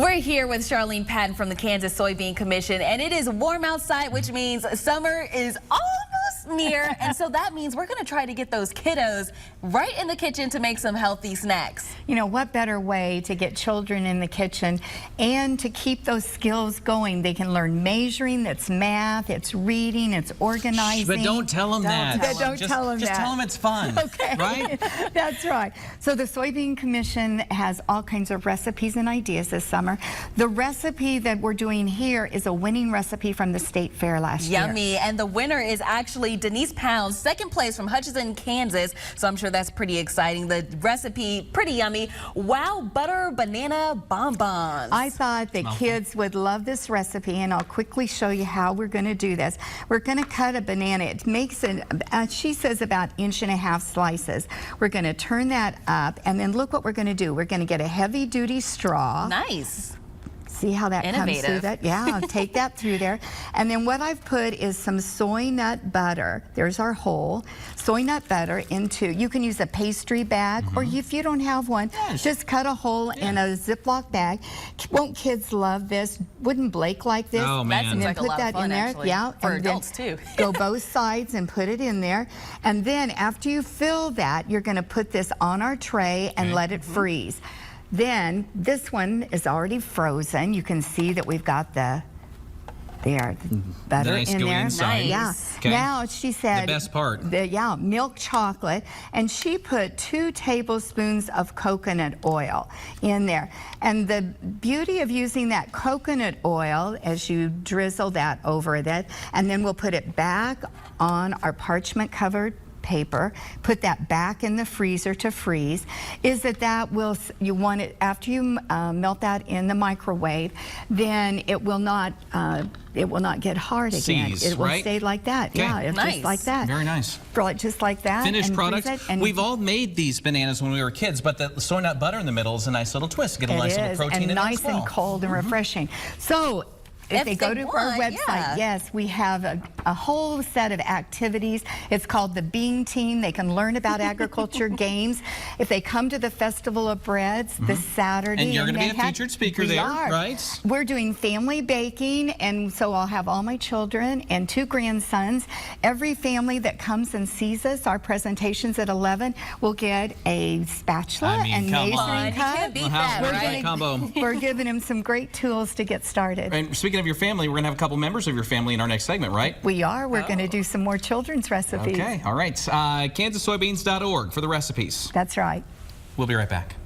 We're here with Charlene Patton from the Kansas Soybean Commission, and it is warm outside, which means summer is almost near, and so that means we're going to try to get those kiddos right in the kitchen to make some healthy snacks. You know, what better way to get children in the kitchen and to keep those skills going? They can learn measuring, that's math, it's reading, it's organizing. But don't tell them that. Don't tell them that. Just tell them it's fun. Okay. Right? That's right. So the Soybean Commission has all kinds of recipes and ideas this summer. The recipe that we're doing here is a winning recipe from the state fair last year. Yummy. And the winner is actually Denise Pounds, second place from Hutchinson, Kansas. So I'm sure that's pretty exciting. The recipe, pretty yummy. Wow Butter Banana Bonbons. I thought that kids would love this recipe, and I'll quickly show you how we're going to do this. We're going to cut a banana. It makes it, she says, about 1.5-inch slices. We're going to turn that up, and then look what we're going to do. We're going to get a heavy-duty straw. Nice. See how that comes through that? Yeah, take that through there. And then what I've put is some soy nut butter. There's our whole soy nut butter into, you can use a pastry bag, or if you don't have one, just cut a hole in a Ziploc bag. Won't kids love this? Wouldn't Blake like this? Oh, man. That seems like put a lot that of fun, in there. actually. Yeah, for adults too. Go both sides and put it in there. And then after you fill that, you're going to put this on our tray and let it freeze. Then this one is already frozen. You can see that we've got the butter in there. Inside. Yeah. Okay. Now she said the best part. Milk chocolate, and she put 2 tablespoons of coconut oil in there. And the beauty of using that coconut oil, as you drizzle that over that, and then we'll put it back on our parchment covered paper, put that back in the freezer to freeze, is that will, you want it, after you melt that in the microwave, then it will not get hard again. Seize, it will right? stay like that. Okay. Yeah, it's Nice. just like that. Very nice. Just like that. Finished and product. and We've all made these bananas when we were kids, but the soy nut butter in the middle is a nice little twist. Get a nice little protein in and it nice as well. and cold and refreshing. So if they go to our website, yes, we have a whole set of activities. It's called the Bean Team. They can learn about agriculture games. If they come to the Festival of Breads this Saturday, and you're going to be a featured speaker there, right? We're doing family baking, and so I'll have all my children and 2 grandsons. Every family that comes and sees us, our presentations at 11, will get a spatula and measuring cup. You can't beat that, right? Combo. We're giving them some great tools to get started. And speaking of your family, we're going to have a couple members of your family in our next segment, right? We are. We're going to do some more children's recipes. Okay, all right. KansasSoybeans.org for the recipes. That's right. We'll be right back.